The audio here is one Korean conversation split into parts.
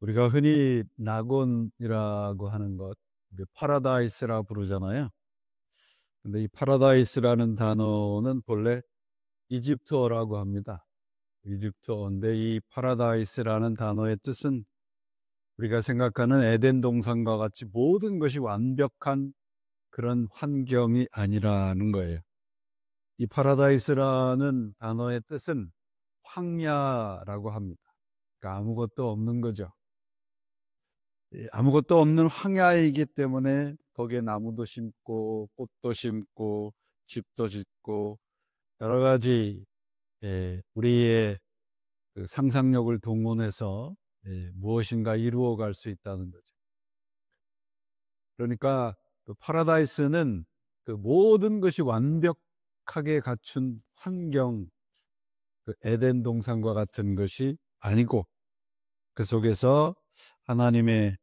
우리가 흔히 낙원이라고 하는 것, 우리 파라다이스라 부르잖아요. 근데 이 파라다이스라는 단어는 본래 이집트어라고 합니다. 이집트어인데 이 파라다이스라는 단어의 뜻은 우리가 생각하는 에덴 동산과 같이 모든 것이 완벽한 그런 환경이 아니라는 거예요. 이 파라다이스라는 단어의 뜻은 황야라고 합니다. 그러니까 아무것도 없는 거죠. 아무것도 없는 황야이기 때문에 거기에 나무도 심고 꽃도 심고 집도 짓고 여러 가지 우리의 그 상상력을 동원해서 무엇인가 이루어 갈 수 있다는 거죠. 그러니까 그 파라다이스는 그 모든 것이 완벽하게 갖춘 환경, 그 에덴 동산과 같은 것이 아니고 그 속에서 하나님의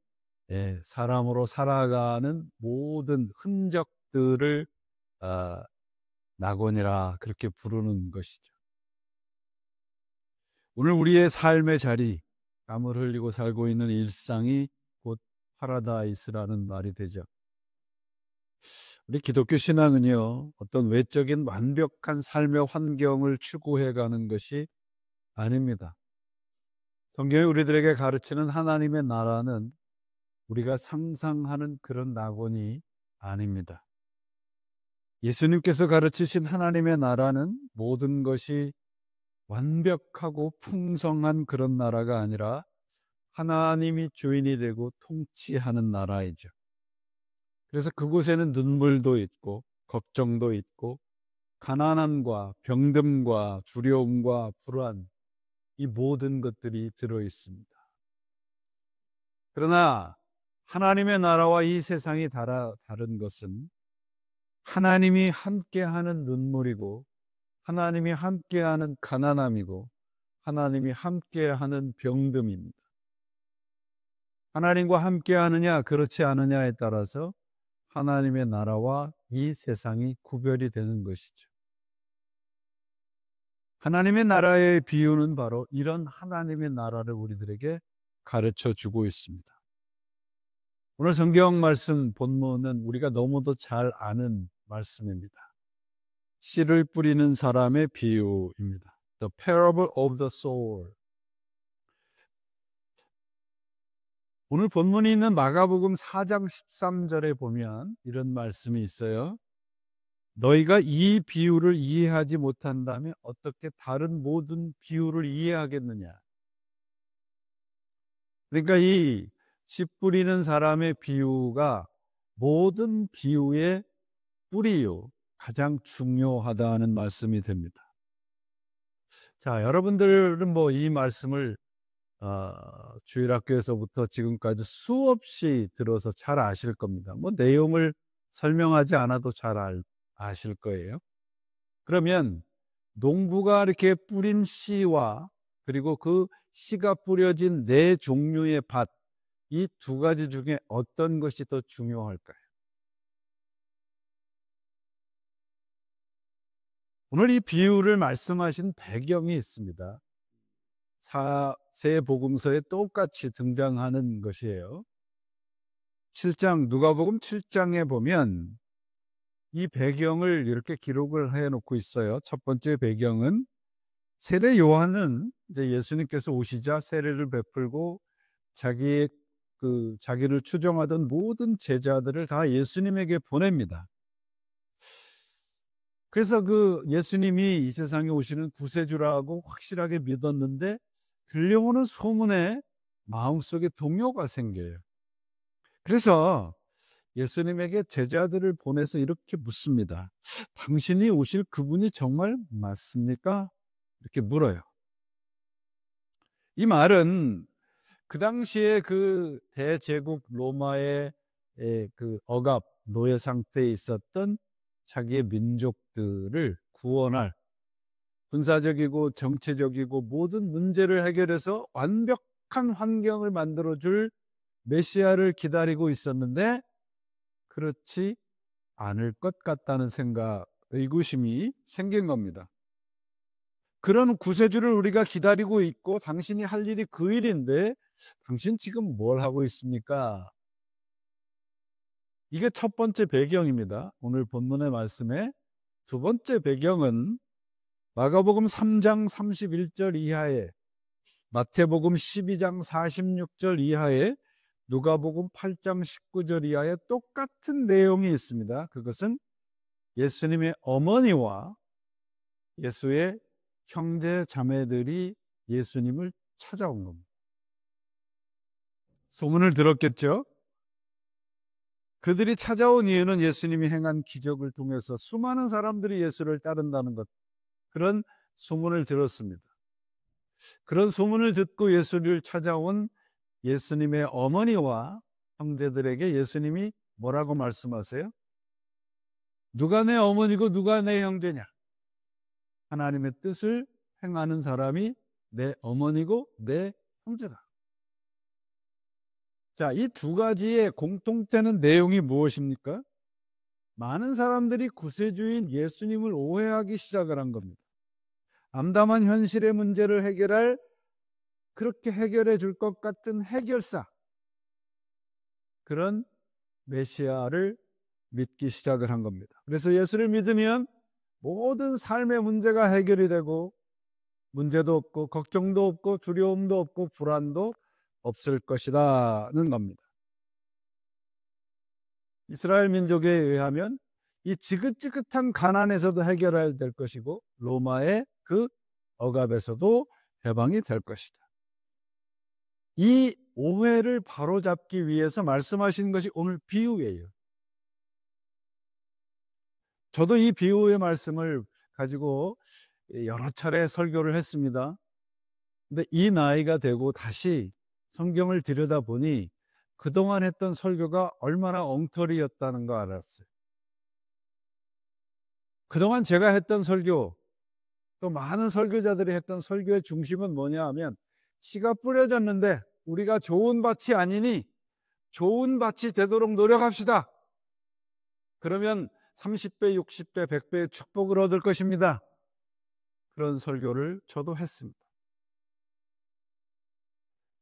사람으로 살아가는 모든 흔적들을 아, 낙원이라 그렇게 부르는 것이죠. 오늘 우리의 삶의 자리, 땀을 흘리고 살고 있는 일상이 곧 파라다이스라는 말이 되죠. 우리 기독교 신앙은요, 어떤 외적인 완벽한 삶의 환경을 추구해 가는 것이 아닙니다. 성경이 우리들에게 가르치는 하나님의 나라는 우리가 상상하는 그런 낙원이 아닙니다. 예수님께서 가르치신 하나님의 나라는 모든 것이 완벽하고 풍성한 그런 나라가 아니라 하나님이 주인이 되고 통치하는 나라이죠. 그래서 그곳에는 눈물도 있고 걱정도 있고 가난함과 병듦과 두려움과 불안, 이 모든 것들이 들어 있습니다. 그러나 하나님의 나라와 이 세상이 다른 것은 하나님이 함께하는 눈물이고 하나님이 함께하는 가난함이고 하나님이 함께하는 병듦입니다. 하나님과 함께하느냐 그렇지 않느냐에 따라서 하나님의 나라와 이 세상이 구별이 되는 것이죠. 하나님의 나라의 비유는 바로 이런 하나님의 나라를 우리들에게 가르쳐 주고 있습니다. 오늘 성경 말씀 본문은 우리가 너무도 잘 아는 말씀입니다. 씨를 뿌리는 사람의 비유입니다. The parable of the sower. 오늘 본문이 있는 마가복음 4장 13절에 보면 이런 말씀이 있어요. 너희가 이 비유를 이해하지 못한다면 어떻게 다른 모든 비유를 이해하겠느냐. 그러니까 이 씨 뿌리는 사람의 비유가 모든 비유의 뿌리요, 가장 중요하다는 말씀이 됩니다. 자, 여러분들은 뭐 이 말씀을 주일학교에서부터 지금까지 수없이 들어서 잘 아실 겁니다. 뭐 내용을 설명하지 않아도 잘 아실 거예요. 그러면 농부가 이렇게 뿌린 씨와 그리고 그 씨가 뿌려진 네 종류의 밭, 이 두 가지 중에 어떤 것이 더 중요할까요? 오늘 이 비유를 말씀하신 배경이 있습니다. 세 복음서에 똑같이 등장하는 것이에요. 7장, 누가복음 7장에 보면 이 배경을 이렇게 기록을 해 놓고 있어요. 첫 번째 배경은 세례 요한은 이제 예수님께서 오시자 세례를 베풀고 자기를 추종하던 모든 제자들을 다 예수님에게 보냅니다. 그래서 그 예수님이 이 세상에 오시는 구세주라고 확실하게 믿었는데 들려오는 소문에 마음속에 동요가 생겨요. 그래서 예수님에게 제자들을 보내서 이렇게 묻습니다. 당신이 오실 그분이 정말 맞습니까? 이렇게 물어요. 이 말은 그 당시에 그 대제국 로마의 그 억압, 노예 상태에 있었던 자기의 민족들을 구원할 군사적이고 정치적이고 모든 문제를 해결해서 완벽한 환경을 만들어줄 메시아를 기다리고 있었는데 그렇지 않을 것 같다는 생각, 의구심이 생긴 겁니다. 그런 구세주를 우리가 기다리고 있고 당신이 할 일이 그 일인데 당신 지금 뭘 하고 있습니까? 이게 첫 번째 배경입니다. 오늘 본문의 말씀의 두 번째 배경은 마가복음 3장 31절 이하에, 마태복음 12장 46절 이하에, 누가복음 8장 19절 이하에 똑같은 내용이 있습니다. 그것은 예수님의 어머니와 예수의 형제 자매들이 예수님을 찾아온 겁니다. 소문을 들었겠죠? 그들이 찾아온 이유는 예수님이 행한 기적을 통해서 수많은 사람들이 예수를 따른다는 것, 그런 소문을 들었습니다. 그런 소문을 듣고 예수를 찾아온 예수님의 어머니와 형제들에게 예수님이 뭐라고 말씀하세요? 누가 내 어머니고 누가 내 형제냐? 하나님의 뜻을 행하는 사람이 내 어머니고 내 형제다. 자, 이 두 가지의 공통되는 내용이 무엇입니까? 많은 사람들이 구세주인 예수님을 오해하기 시작을 한 겁니다. 암담한 현실의 문제를 그렇게 해결해 줄 것 같은 해결사, 그런 메시아를 믿기 시작을 한 겁니다. 그래서 예수를 믿으면 모든 삶의 문제가 해결이 되고 문제도 없고 걱정도 없고 두려움도 없고 불안도 없을 것이라는 겁니다. 이스라엘 민족에 의하면 이 지긋지긋한 가난에서도 해결해야 될 것이고 로마의 그 억압에서도 해방이 될 것이다. 이 오해를 바로잡기 위해서 말씀하신 것이 오늘 비유예요. 저도 이 비유의 말씀을 가지고 여러 차례 설교를 했습니다. 근데 이 나이가 되고 다시 성경을 들여다보니 그동안 했던 설교가 얼마나 엉터리였다는 거 알았어요. 그동안 제가 했던 설교, 또 많은 설교자들이 했던 설교의 중심은 뭐냐 하면, 씨가 뿌려졌는데 우리가 좋은 밭이 아니니 좋은 밭이 되도록 노력합시다. 그러면 30배, 60배, 100배의 축복을 얻을 것입니다. 그런 설교를 저도 했습니다.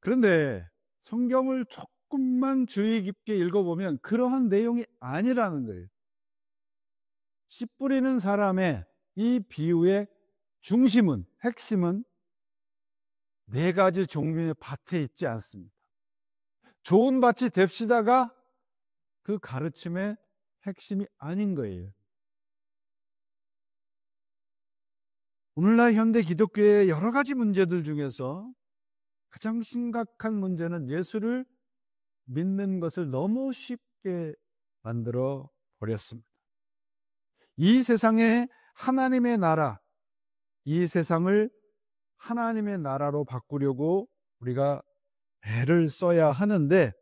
그런데 성경을 조금만 주의 깊게 읽어보면 그러한 내용이 아니라는 거예요. 씨 뿌리는 사람의 이 비유의 중심은, 핵심은 네 가지 종류의 밭에 있지 않습니다. 좋은 밭이 됩시다가 그 가르침의 핵심이 아닌 거예요. 오늘날 현대 기독교의 여러 가지 문제들 중에서 가장 심각한 문제는 예수를 믿는 것을 너무 쉽게 만들어 버렸습니다. 이 세상에 하나님의 나라, 이 세상을 하나님의 나라로 바꾸려고 우리가 애를 써야 하는데,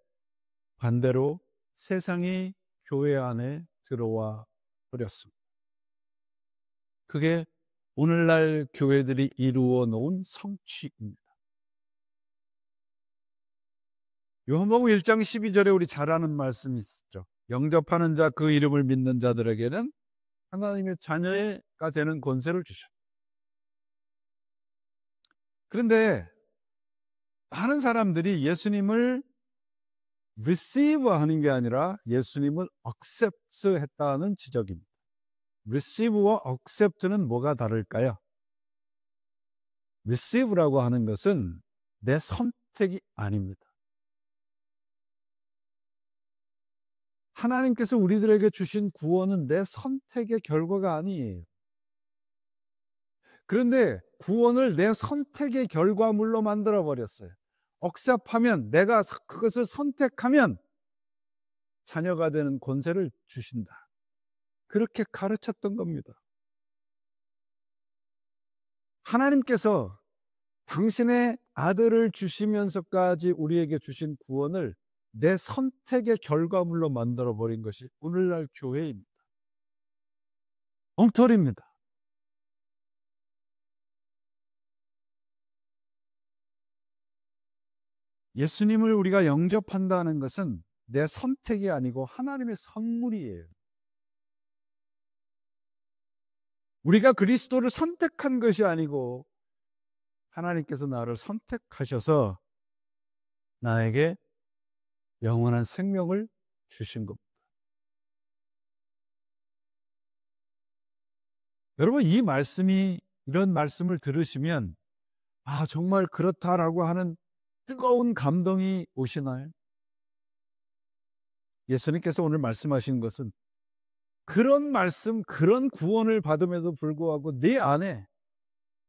반대로 세상이 교회 안에 들어와 버렸습니다. 그게 오늘날 교회들이 이루어 놓은 성취입니다. 요한복음 1장 12절에 우리 잘 아는 말씀이 있죠. 영접하는 자, 그 이름을 믿는 자들에게는 하나님의 자녀가 되는 권세를 주셨다. 그런데 많은 사람들이 예수님을 receive 하는 게 아니라 예수님을 accept 했다는 지적입니다. receive와 accept는 뭐가 다를까요? receive라고 하는 것은 내 선택이 아닙니다. 하나님께서 우리들에게 주신 구원은 내 선택의 결과가 아니에요. 그런데 구원을 내 선택의 결과물로 만들어 버렸어요. 억셉하면, 내가 그것을 선택하면 자녀가 되는 권세를 주신다. 그렇게 가르쳤던 겁니다. 하나님께서 당신의 아들을 주시면서까지 우리에게 주신 구원을 내 선택의 결과물로 만들어 버린 것이 오늘날 교회입니다. 엉터리입니다. 예수님을 우리가 영접한다는 것은 내 선택이 아니고 하나님의 선물이에요. 우리가 그리스도를 선택한 것이 아니고 하나님께서 나를 선택하셔서 나에게 영원한 생명을 주신 겁니다. 여러분, 이런 말씀을 들으시면 정말 그렇다라고 하는 뜨거운 감동이 오시나요? 예수님께서 오늘 말씀하신 것은 그런 말씀, 그런 구원을 받음에도 불구하고 내 안에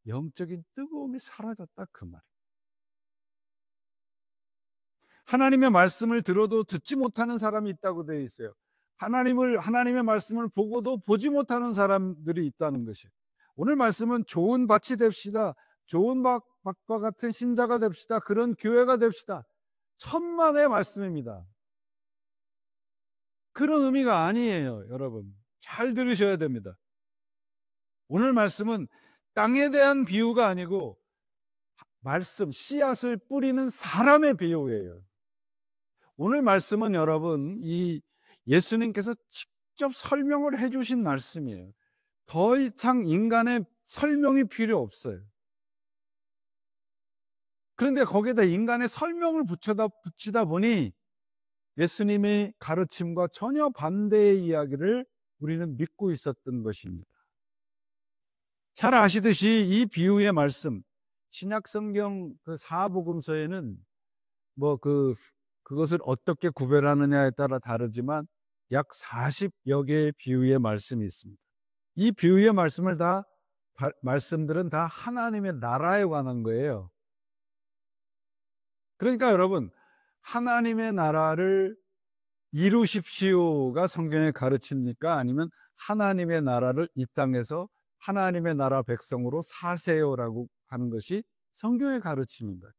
영적인 뜨거움이 사라졌다, 그 말이에요. 하나님의 말씀을 들어도 듣지 못하는 사람이 있다고 되어 있어요. 하나님의 말씀을 보고도 보지 못하는 사람들이 있다는 것이에요. 오늘 말씀은 좋은 밭이 됩시다. 좋은 밭과 같은 신자가 됩시다. 그런 교회가 됩시다. 천만의 말씀입니다. 그런 의미가 아니에요, 여러분. 잘 들으셔야 됩니다. 오늘 말씀은 땅에 대한 비유가 아니고 씨앗을 뿌리는 사람의 비유예요. 오늘 말씀은 여러분, 이 예수님께서 직접 설명을 해주신 말씀이에요. 더 이상 인간의 설명이 필요 없어요. 그런데 거기에다 인간의 설명을 붙이다 보니 예수님의 가르침과 전혀 반대의 이야기를 우리는 믿고 있었던 것입니다. 잘 아시듯이 이 비유의 말씀, 신약 성경 그 사복음서에는 그것을 어떻게 구별하느냐에 따라 다르지만 약 40여 개의 비유의 말씀이 있습니다. 이 비유의 말씀들은 다 하나님의 나라에 관한 거예요. 그러니까 여러분, 하나님의 나라를 이루십시오가 성경에 가르칩니까? 아니면 하나님의 나라를 이 땅에서 하나님의 나라 백성으로 사세요라고 하는 것이 성경의 가르침인가요?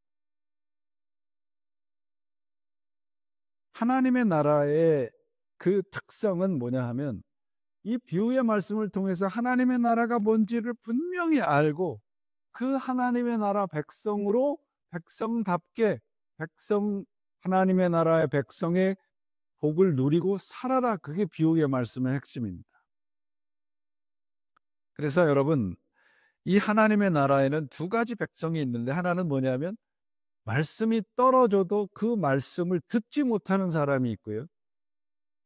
하나님의 나라의 그 특성은 뭐냐 하면 이 비유의 말씀을 통해서 하나님의 나라가 뭔지를 분명히 알고 그 하나님의 나라 백성으로 백성답게 하나님의 나라의 백성의 복을 누리고 살아라. 그게 비유의 말씀의 핵심입니다. 그래서 여러분, 이 하나님의 나라에는 두 가지 백성이 있는데 하나는 뭐냐면 말씀이 떨어져도 그 말씀을 듣지 못하는 사람이 있고요.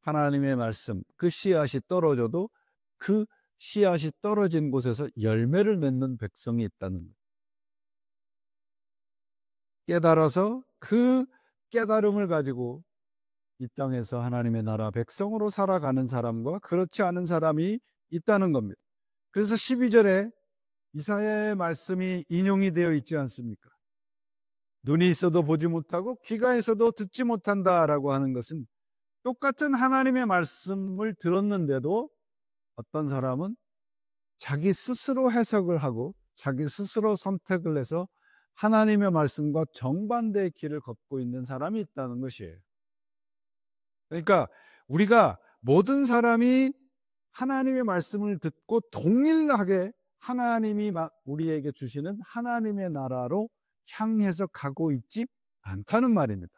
하나님의 말씀, 그 씨앗이 떨어져도 그 씨앗이 떨어진 곳에서 열매를 맺는 백성이 있다는 거예요. 깨달아서 그 깨달음을 가지고 이 땅에서 하나님의 나라 백성으로 살아가는 사람과 그렇지 않은 사람이 있다는 겁니다. 그래서 12절에 이사야의 말씀이 인용이 되어 있지 않습니까? 눈이 있어도 보지 못하고 귀가 있어도 듣지 못한다라고 하는 것은 똑같은 하나님의 말씀을 들었는데도 어떤 사람은 자기 스스로 해석을 하고 자기 스스로 선택을 해서 하나님의 말씀과 정반대의 길을 걷고 있는 사람이 있다는 것이에요. 그러니까 우리가 모든 사람이 하나님의 말씀을 듣고 동일하게 하나님이 우리에게 주시는 하나님의 나라로 향해서 가고 있지 않다는 말입니다.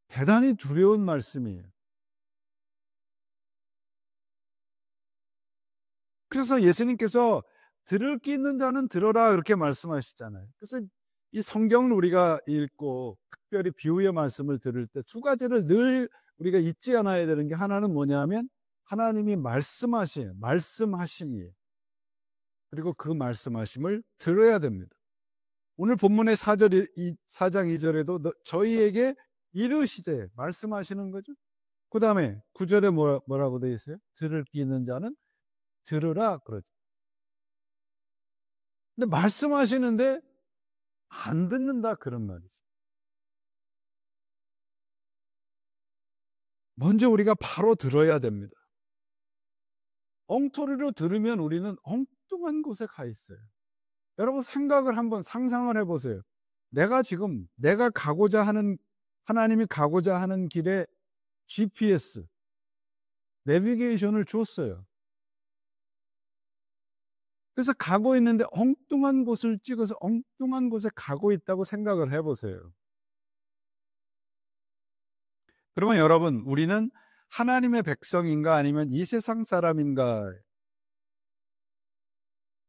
대단히 두려운 말씀이에요. 그래서 예수님께서 들을 귀 있는 자는 들어라 그렇게 말씀하시잖아요. 그래서 이 성경을 우리가 읽고 특별히 비유의 말씀을 들을 때 두 가지를 늘 우리가 잊지 않아야 되는 게 하나는 뭐냐면 하나님이 말씀하심이에요. 그리고 그 말씀하심을 들어야 됩니다. 오늘 본문의 4장 2절에도 저희에게 이르시되 말씀하시는 거죠. 그 다음에 9절에 뭐라고 되어 있어요? 들을 귀 있는 자는 들으라 그러죠. 근데 말씀하시는데 안 듣는다 그런 말이죠. 먼저 우리가 바로 들어야 됩니다. 엉터리로 들으면 우리는 엉뚱한 곳에 가 있어요. 여러분 상상을 해보세요. 내가 가고자 하는 하나님이 가고자 하는 길에 GPS, 내비게이션을 줬어요. 그래서 가고 있는데 엉뚱한 곳을 찍어서 엉뚱한 곳에 가고 있다고 생각을 해보세요. 그러면 여러분, 우리는 하나님의 백성인가 아니면 이 세상 사람인가?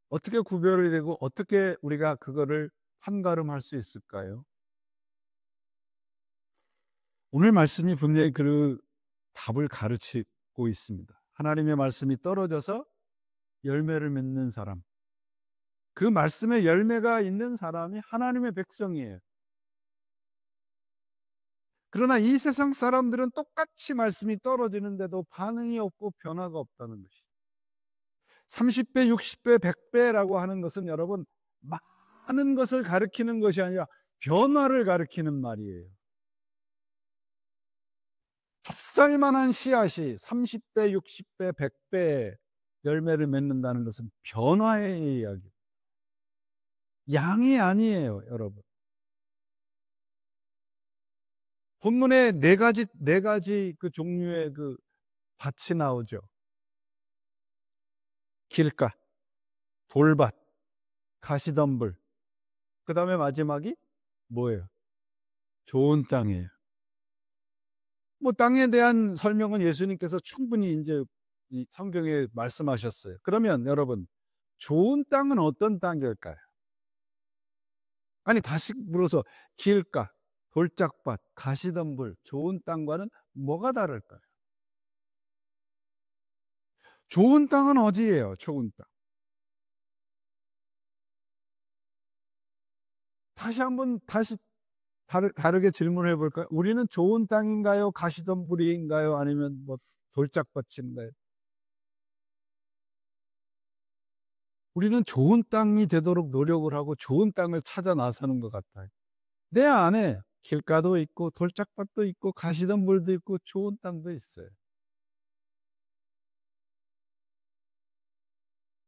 어떻게 구별이 되고 어떻게 우리가 그거를 판가름할 수 있을까요? 오늘 말씀이 분명히 그 답을 가르치고 있습니다. 하나님의 말씀이 떨어져서 열매를 맺는 사람, 그 말씀에 열매가 있는 사람이 하나님의 백성이에요. 그러나 이 세상 사람들은 똑같이 말씀이 떨어지는데도 반응이 없고 변화가 없다는 것이. 30배, 60배, 100배라고 하는 것은 여러분 많은 것을 가리키는 것이 아니라 변화를 가리키는 말이에요. 좁쌀만한 씨앗이 30배, 60배, 100배 열매를 맺는다는 것은 변화의 이야기. 양이 아니에요, 여러분. 본문에 네 가지 그 종류의 그 밭이 나오죠. 길가, 돌밭, 가시덤불. 그 다음에 마지막이 뭐예요? 좋은 땅이에요. 뭐 땅에 대한 설명은 예수님께서 충분히 이제 이 성경에 말씀하셨어요. 그러면 여러분, 좋은 땅은 어떤 땅일까요? 아니, 다시 물어서 길가, 돌짝밭, 가시덤불, 좋은 땅과는 뭐가 다를까요? 좋은 땅은 어디예요? 좋은 땅. 다시 다르게 질문을 해볼까요? 우리는 좋은 땅인가요? 가시덤불인가요? 아니면 뭐 돌짝밭인가요? 우리는 좋은 땅이 되도록 노력을 하고 좋은 땅을 찾아 나서는 것 같아요. 내 안에 길가도 있고 돌짝밭도 있고 가시덤불도 있고 좋은 땅도 있어요.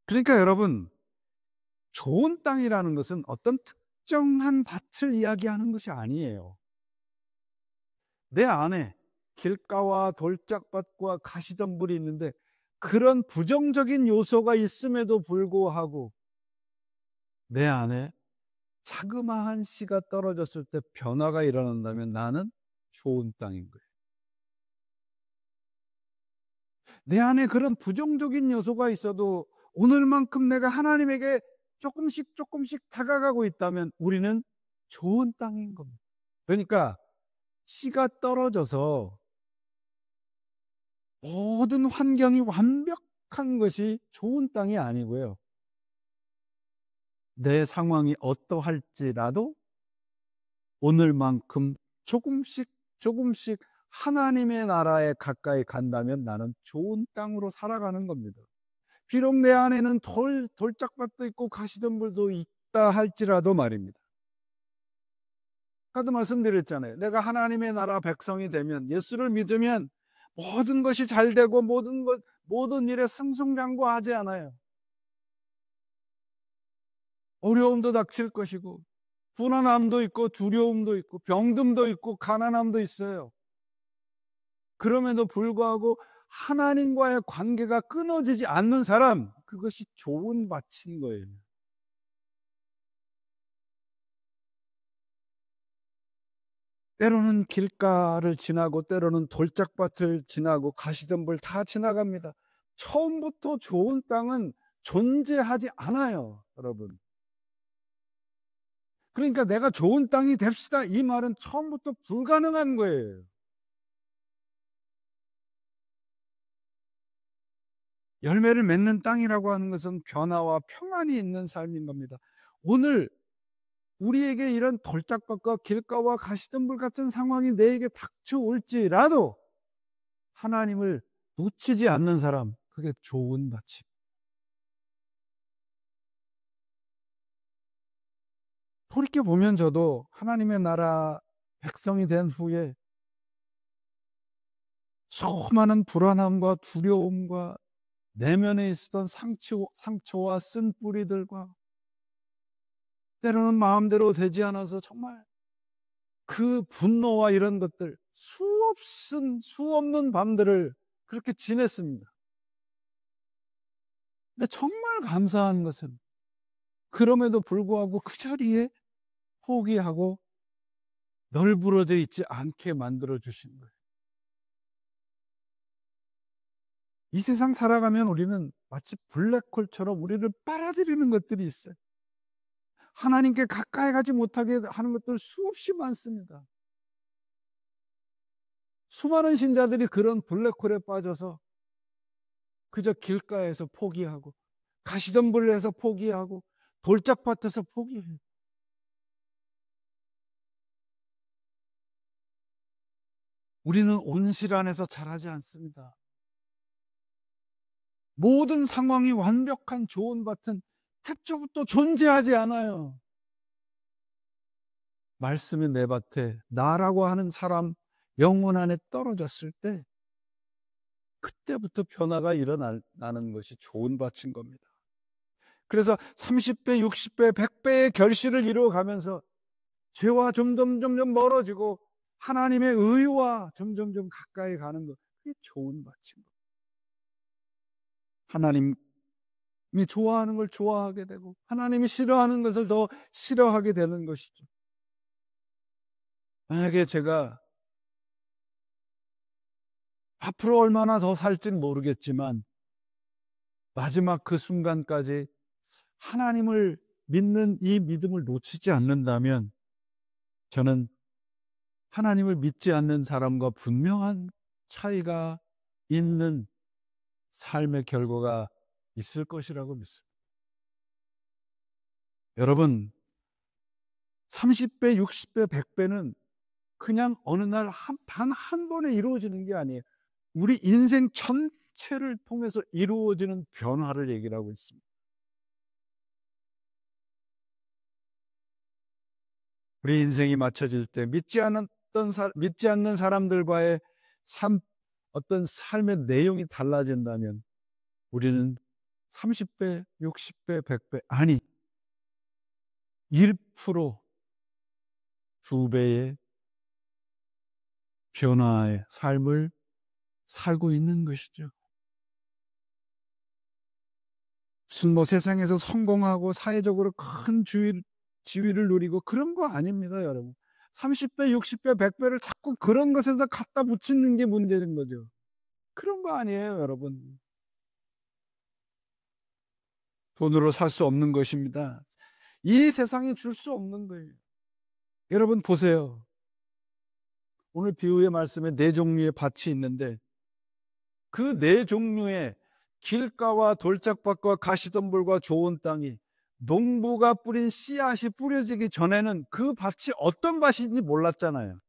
그러니까 여러분, 좋은 땅이라는 것은 어떤 특정한 밭을 이야기하는 것이 아니에요. 내 안에 길가와 돌짝밭과 가시덤불이 있는데 그런 부정적인 요소가 있음에도 불구하고 내 안에 자그마한 씨가 떨어졌을 때 변화가 일어난다면 나는 좋은 땅인 거예요. 내 안에 그런 부정적인 요소가 있어도 오늘만큼 내가 하나님에게 조금씩 다가가고 있다면 우리는 좋은 땅인 겁니다. 그러니까 씨가 떨어져서 모든 환경이 완벽한 것이 좋은 땅이 아니고요. 내 상황이 어떠할지라도 오늘만큼 조금씩 하나님의 나라에 가까이 간다면 나는 좋은 땅으로 살아가는 겁니다. 비록 내 안에는 돌짝밭도 있고 가시덤불도 있다 할지라도 말입니다. 아까도 말씀드렸잖아요. 내가 하나님의 나라 백성이 되면, 예수를 믿으면 모든 것이 잘 되고 모든 일에 승승장구하지 않아요. 어려움도 닥칠 것이고 불안함도 있고 두려움도 있고 병듦도 있고 가난함도 있어요. 그럼에도 불구하고 하나님과의 관계가 끊어지지 않는 사람, 그것이 좋은 밭인 거예요. 때로는 길가를 지나고 때로는 돌짝밭을 지나고 가시덤불 다 지나갑니다. 처음부터 좋은 땅은 존재하지 않아요, 여러분. 그러니까 내가 좋은 땅이 됩시다, 이 말은 처음부터 불가능한 거예요. 열매를 맺는 땅이라고 하는 것은 변화와 평안이 있는 삶인 겁니다. 오늘 우리에게 이런 돌짝밭과 길가와 가시덤불 같은 상황이 내게 닥쳐올지라도 하나님을 놓치지 않는 사람, 그게 좋은 밭입니다. 돌이켜보면 저도 하나님의 나라 백성이 된 후에 수많은 불안함과 두려움과 내면에 있었던 상처와 쓴 뿌리들과 때로는 마음대로 되지 않아서 정말 그 분노와 이런 것들 수없는 밤들을 그렇게 지냈습니다. 근데 정말 감사한 것은 그럼에도 불구하고 그 자리에 포기하고 널브러져 있지 않게 만들어 주신 거예요. 이 세상 살아가면 우리는 마치 블랙홀처럼 우리를 빨아들이는 것들이 있어요. 하나님께 가까이 가지 못하게 하는 것들 수없이 많습니다. 수많은 신자들이 그런 블랙홀에 빠져서 그저 길가에서 포기하고 가시덤불에서 포기하고 돌짝밭에서 포기해요. 우리는 온실 안에서 자라지 않습니다. 모든 상황이 완벽한 좋은 밭은 태초부터 존재하지 않아요. 말씀이 내 밭에 나라고 하는 사람 영혼 안에 떨어졌을 때 그때부터 변화가 일어나는 것이 좋은 밭인 겁니다. 그래서 30배, 60배, 100배의 결실을 이루어가면서 죄와 점점 멀어지고 하나님의 의와 점점 가까이 가는 것, 그게 좋은 밭인 겁니다. 하나님이 좋아하는 걸 좋아하게 되고 하나님이 싫어하는 것을 더 싫어하게 되는 것이죠. 만약에 제가 앞으로 얼마나 더 살지는 모르겠지만 마지막 그 순간까지 하나님을 믿는 이 믿음을 놓치지 않는다면 저는 하나님을 믿지 않는 사람과 분명한 차이가 있는 삶의 결과가 있을 것이라고 믿습니다. 여러분, 30배, 60배, 100배는 그냥 어느 날 단 한 번에 이루어지는 게 아니에요. 우리 인생 전체를 통해서 이루어지는 변화를 얘기를 하고 있습니다. 우리 인생이 맞춰질 때 믿지 않는 사람들과의 어떤 삶의 내용이 달라진다면 우리는 30배, 60배, 100배 아니 1%, 2배의 변화의 삶을 살고 있는 것이죠. 무슨 뭐 세상에서 성공하고 사회적으로 큰 지위를 누리고 그런 거 아닙니다, 여러분. 30배, 60배, 100배를 자꾸 그런 것에다 갖다 붙이는 게 문제인 거죠. 그런 거 아니에요, 여러분. 돈으로 살 수 없는 것입니다. 이 세상이 줄 수 없는 거예요. 여러분 보세요. 오늘 비유의 말씀에 네 종류의 밭이 있는데 그 네 종류의 길가와 돌짝밭과 가시덤불과 좋은 땅이 농부가 뿌린 씨앗이 뿌려지기 전에는 그 밭이 어떤 밭인지 몰랐잖아요.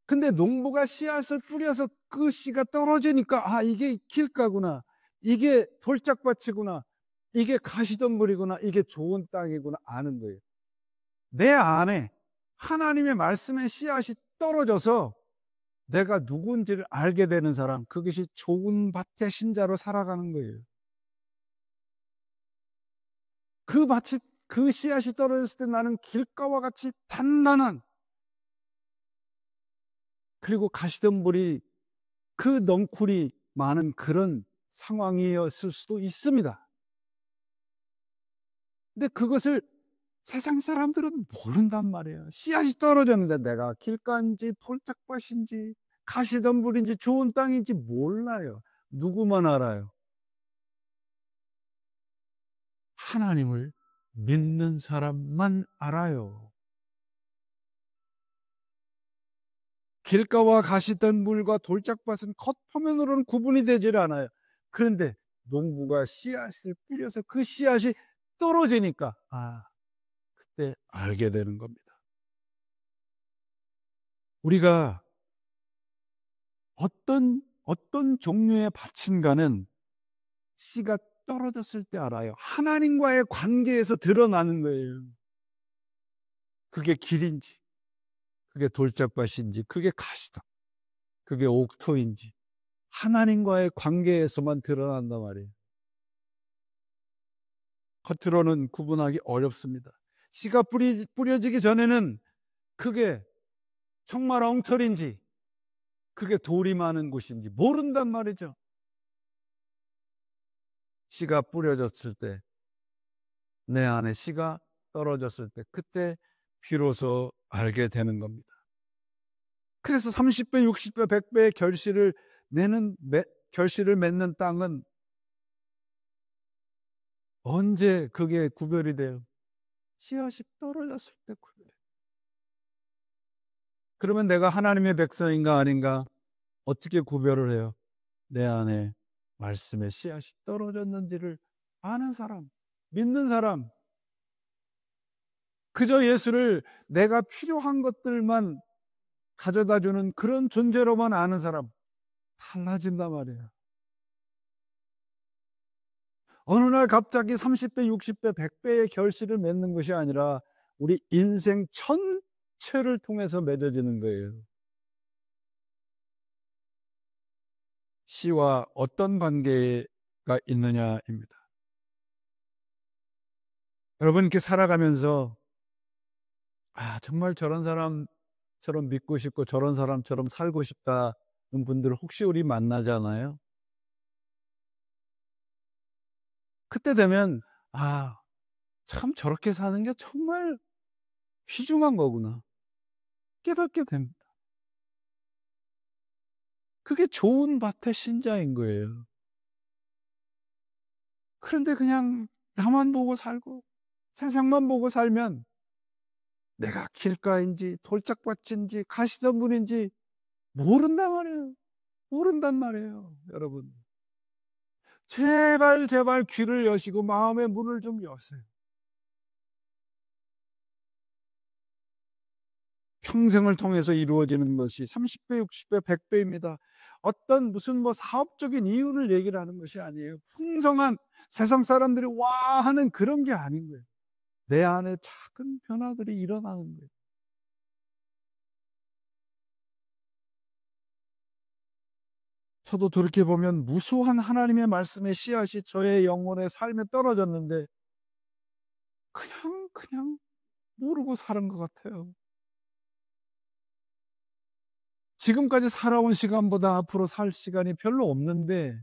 근데 농부가 씨앗을 뿌려서 그 씨가 떨어지니까 아, 이게 길가구나, 이게 돌짝밭이구나, 이게 가시덤불이구나, 이게 좋은 땅이구나 아는 거예요. 내 안에 하나님의 말씀의 씨앗이 떨어져서 내가 누군지를 알게 되는 사람, 그것이 좋은 밭의 신자로 살아가는 거예요. 그 씨앗이 떨어졌을 때 나는 길가와 같이 단단한, 그리고 가시덤불이 그 넝쿨이 많은 그런 상황이었을 수도 있습니다. 근데 그것을 세상 사람들은 모른단 말이에요. 씨앗이 떨어졌는데 내가 길가인지 돌짝밭인지 가시덤불인지 좋은 땅인지 몰라요. 누구만 알아요? 하나님을 믿는 사람만 알아요. 길가와 가시덤불과 돌짝밭은 겉표면으로는 구분이 되질 않아요. 그런데 농부가 씨앗을 뿌려서 그 씨앗이 떨어지니까 그때 알게 되는 겁니다. 우리가 어떤 종류의 밭인가는 씨가 떨어졌을 때 알아요. 하나님과의 관계에서 드러나는 거예요. 그게 길인지, 그게 돌짝밭인지, 그게 가시덤, 그게 옥토인지 하나님과의 관계에서만 드러난단 말이에요. 겉으로는 구분하기 어렵습니다. 씨가 뿌려지기 전에는 그게 정말 엉터리인지 그게 돌이 많은 곳인지 모른단 말이죠. 씨가 뿌려졌을 때, 내 안에 씨가 떨어졌을 때 그때 비로소 알게 되는 겁니다. 그래서 30배, 60배, 100배의 결실을 맺는 땅은 언제 그게 구별이 돼요? 씨앗이 떨어졌을 때 구별해요. 그러면 내가 하나님의 백성인가 아닌가 어떻게 구별을 해요? 내 안에 말씀의 씨앗이 떨어졌는지를 아는 사람, 믿는 사람, 그저 예수를 내가 필요한 것들만 가져다 주는 그런 존재로만 아는 사람, 달라진단 말이에요. 어느 날 갑자기 30배, 60배, 100배의 결실을 맺는 것이 아니라 우리 인생 전체를 통해서 맺어지는 거예요. 씨와 어떤 관계가 있느냐입니다. 여러분, 이렇게 살아가면서 정말 저런 사람처럼 믿고 싶고 저런 사람처럼 살고 싶다는 분들 혹시 우리 만나잖아요. 그때 되면 참 저렇게 사는 게 정말 귀중한 거구나 깨닫게 됩니다. 그게 좋은 밭의 신자인 거예요. 그런데 그냥 나만 보고 살고 세상만 보고 살면 내가 길가인지 돌짝밭인지 가시덤불인지 모른단 말이에요. 모른단 말이에요. 여러분, 제발 제발 귀를 여시고 마음의 문을 좀 여세요. 평생을 통해서 이루어지는 것이 30배, 60배, 100배입니다. 어떤 무슨 사업적인 이유를 얘기를 하는 것이 아니에요. 풍성한 세상 사람들이 와 하는 그런 게 아닌 거예요. 내 안에 작은 변화들이 일어나는 거예요. 저도 돌이켜보면 무수한 하나님의 말씀의 씨앗이 저의 영혼의 삶에 떨어졌는데 그냥 모르고 사는 것 같아요. 지금까지 살아온 시간보다 앞으로 살 시간이 별로 없는데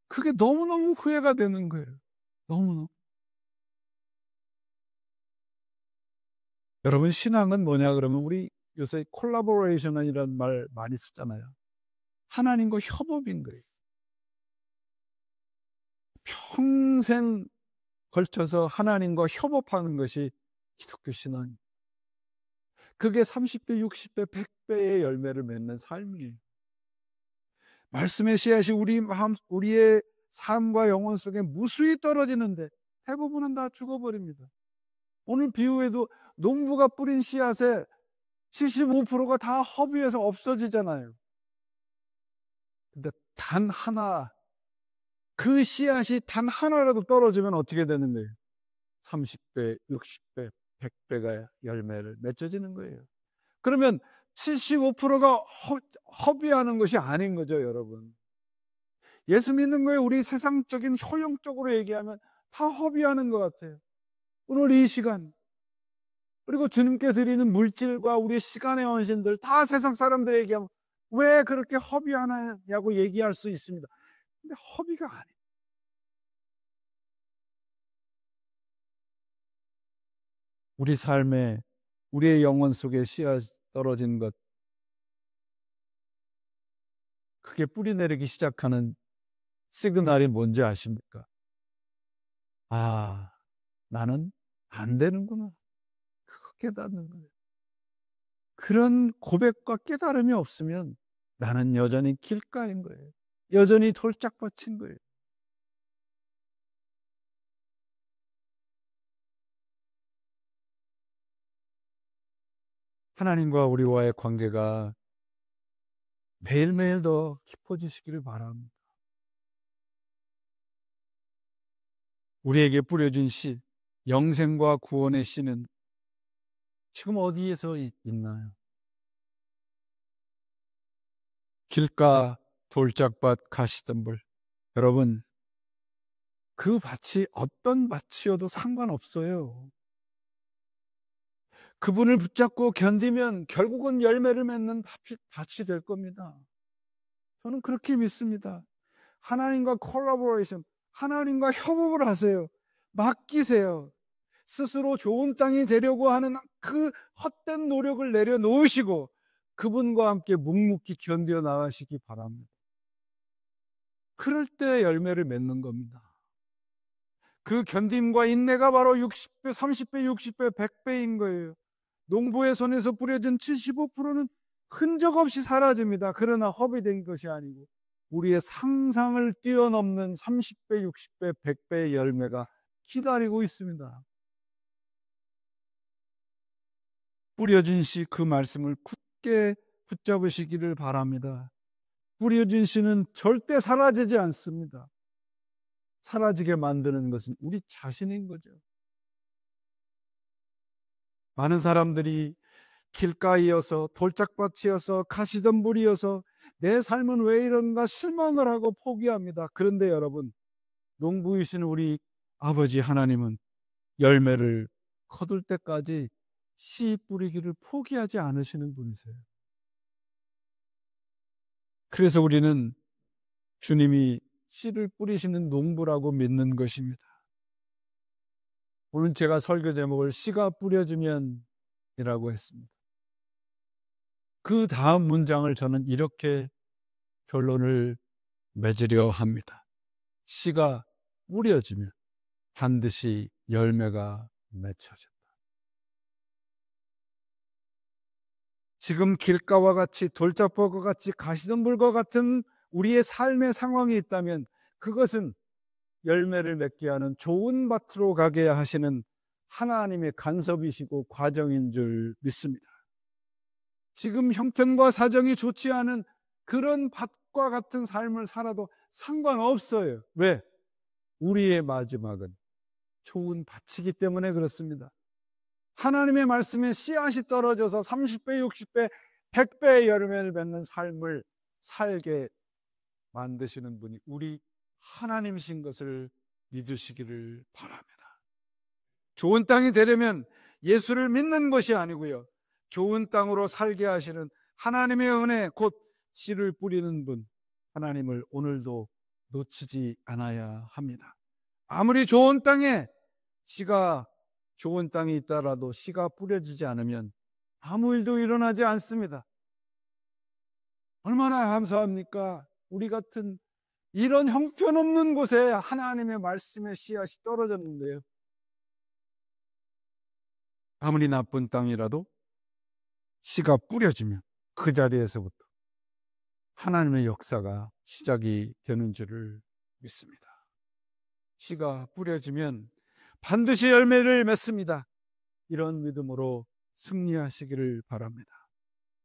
그게 너무너무 후회가 되는 거예요. 너무너무. 여러분, 신앙은 뭐냐 그러면 우리 요새 콜라보레이션이라는 말 많이 쓰잖아요. 하나님과 협업인 거예요. 평생 걸쳐서 하나님과 협업하는 것이 기독교 신앙입니다. 그게 30배, 60배, 100배의 열매를 맺는 삶이에요. 말씀의 씨앗이 우리의 삶과 영혼 속에 무수히 떨어지는데 대부분은 다 죽어버립니다. 오늘 비유에도 농부가 뿌린 씨앗의 75%가 다 허비에서 없어지잖아요. 근데 단 하나, 그 씨앗이 단 하나라도 떨어지면 어떻게 되는 거예요? 30배, 60배, 100배가 열매를 맺어지는 거예요. 그러면 75%가 허비하는 것이 아닌 거죠, 여러분. 예수 믿는 거에 우리 세상적인 효용적으로 얘기하면 다 허비하는 것 같아요. 오늘 이 시간, 그리고 주님께 드리는 물질과 우리 시간의 헌신들 다 세상 사람들에게 얘기하면 왜 그렇게 허비하냐고 얘기할 수 있습니다. 근데 허비가 아니에요. 우리 삶에, 우리의 영혼 속에 씨앗 떨어진 것, 그게 뿌리 내리기 시작하는 시그널이 뭔지 아십니까? 나는 안 되는구나. 그거 깨닫는 거예요. 그런 고백과 깨달음이 없으면 나는 여전히 길가인 거예요. 여전히 돌짝밭인 거예요. 하나님과 우리와의 관계가 매일매일 더 깊어지시기를 바랍니다. 우리에게 뿌려진 씨, 영생과 구원의 씨는 지금 어디에서 있나요? 길가, 돌짝밭, 가시덤불. 여러분, 그 밭이 어떤 밭이어도 상관없어요. 그분을 붙잡고 견디면 결국은 열매를 맺는 밭이 될 겁니다. 저는 그렇게 믿습니다. 하나님과 콜라보레이션, 하나님과 협업을 하세요. 맡기세요. 스스로 좋은 땅이 되려고 하는 그 헛된 노력을 내려놓으시고 그분과 함께 묵묵히 견뎌 나가시기 바랍니다. 그럴 때 열매를 맺는 겁니다. 그 견딤과 인내가 바로 60배, 30배, 60배, 100배인 거예요. 농부의 손에서 뿌려진 75%는 흔적 없이 사라집니다. 그러나 허비된 것이 아니고 우리의 상상을 뛰어넘는 30배, 60배, 100배의 열매가 기다리고 있습니다. 뿌려진 씨, 그 말씀을 굳게 붙잡으시기를 바랍니다. 뿌려진 씨는 절대 사라지지 않습니다. 사라지게 만드는 것은 우리 자신인 거죠. 많은 사람들이 길가이어서 돌짝밭이어서 가시덤불이어서 내 삶은 왜 이런가 실망을 하고 포기합니다. 그런데 여러분, 농부이신 우리 아버지 하나님은 열매를 거둘 때까지 씨 뿌리기를 포기하지 않으시는 분이세요. 그래서 우리는 주님이 씨를 뿌리시는 농부라고 믿는 것입니다. 오늘 제가 설교 제목을 씨가 뿌려지면 이라고 했습니다. 그 다음 문장을 저는 이렇게 결론을 맺으려 합니다. 씨가 뿌려지면 반드시 열매가 맺혀진다. 지금 길가와 같이 돌짝밭과 같이 가시덤불과 같은 우리의 삶의 상황이 있다면 그것은 열매를 맺게 하는 좋은 밭으로 가게 하시는 하나님의 간섭이시고 과정인 줄 믿습니다. 지금 형편과 사정이 좋지 않은 그런 밭과 같은 삶을 살아도 상관없어요. 왜? 우리의 마지막은 좋은 밭이기 때문에 그렇습니다. 하나님의 말씀에 씨앗이 떨어져서 30배, 60배, 100배의 열매를 맺는 삶을 살게 만드시는 분이 우리 하나님이신 것을 믿으시기를 바랍니다. 좋은 땅이 되려면 예수를 믿는 것이 아니고요, 좋은 땅으로 살게 하시는 하나님의 은혜, 곧 씨를 뿌리는 분, 하나님을 오늘도 놓치지 않아야 합니다. 아무리 좋은 땅에 씨가 좋은 땅이 있다라도 씨가 뿌려지지 않으면 아무 일도 일어나지 않습니다. 얼마나 감사합니까? 우리 같은 이런 형편없는 곳에 하나님의 말씀의 씨앗이 떨어졌는데요, 아무리 나쁜 땅이라도 씨가 뿌려지면 그 자리에서부터 하나님의 역사가 시작이 되는 줄을 믿습니다. 씨가 뿌려지면 반드시 열매를 맺습니다. 이런 믿음으로 승리하시기를 바랍니다.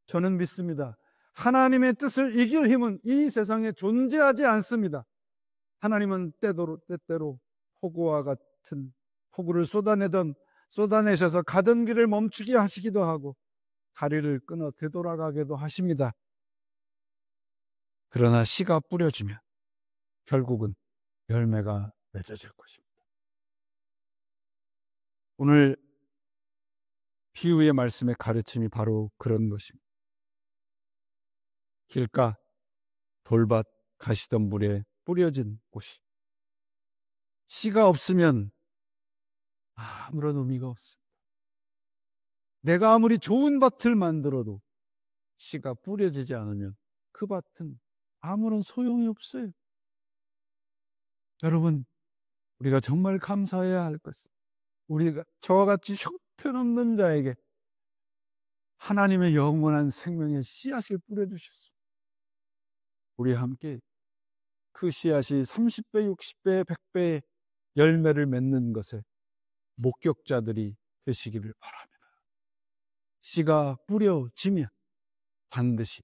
저는 믿습니다. 하나님의 뜻을 이길 힘은 이 세상에 존재하지 않습니다. 하나님은 때때로 폭우와 같은 폭우를 쏟아내셔서 가던 길을 멈추게 하시기도 하고 다리를 끊어 되돌아가게도 하십니다. 그러나 씨가 뿌려지면 결국은 열매가 맺어질 것입니다. 오늘 비유의 말씀의 가르침이 바로 그런 것입니다. 길가, 돌밭, 가시덤불에 뿌려진 곳이 씨가 없으면 아무런 의미가 없습니다. 내가 아무리 좋은 밭을 만들어도 씨가 뿌려지지 않으면 그 밭은 아무런 소용이 없어요. 여러분, 우리가 정말 감사해야 할 것은 우리가 저와 같이 형편없는 자에게 하나님의 영원한 생명의 씨앗을 뿌려주셨습니다. 우리 함께 그 씨앗이 30배, 60배, 100배의 열매를 맺는 것에 목격자들이 되시기를 바랍니다. 씨가 뿌려지면 반드시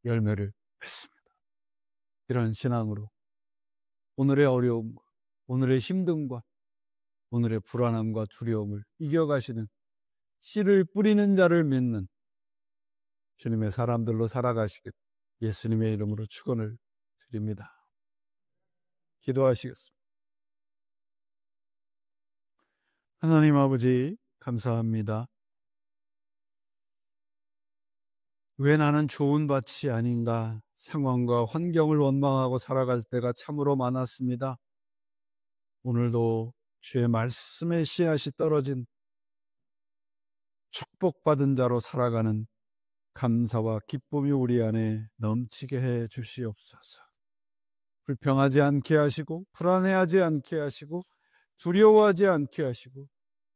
열매를 맺습니다. 이런 신앙으로 오늘의 어려움과 오늘의 힘듦과 오늘의 불안함과 두려움을 이겨가시는 씨를 뿌리는 자를 믿는 주님의 사람들로 살아가시길 예수님의 이름으로 축원을 드립니다. 기도하시겠습니다. 하나님 아버지, 감사합니다. 왜 나는 좋은 밭이 아닌가 상황과 환경을 원망하고 살아갈 때가 참으로 많았습니다. 오늘도 주의 말씀의 씨앗이 떨어진 축복받은 자로 살아가는 감사와 기쁨이 우리 안에 넘치게 해 주시옵소서. 불평하지 않게 하시고 불안해하지 않게 하시고 두려워하지 않게 하시고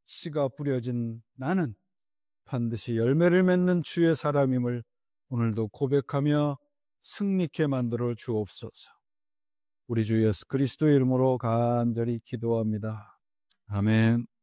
씨가 뿌려진 나는 반드시 열매를 맺는 주의 사람임을 오늘도 고백하며 승리케 만들어 주옵소서. 우리 주 예수 그리스도의 이름으로 간절히 기도합니다. 아멘.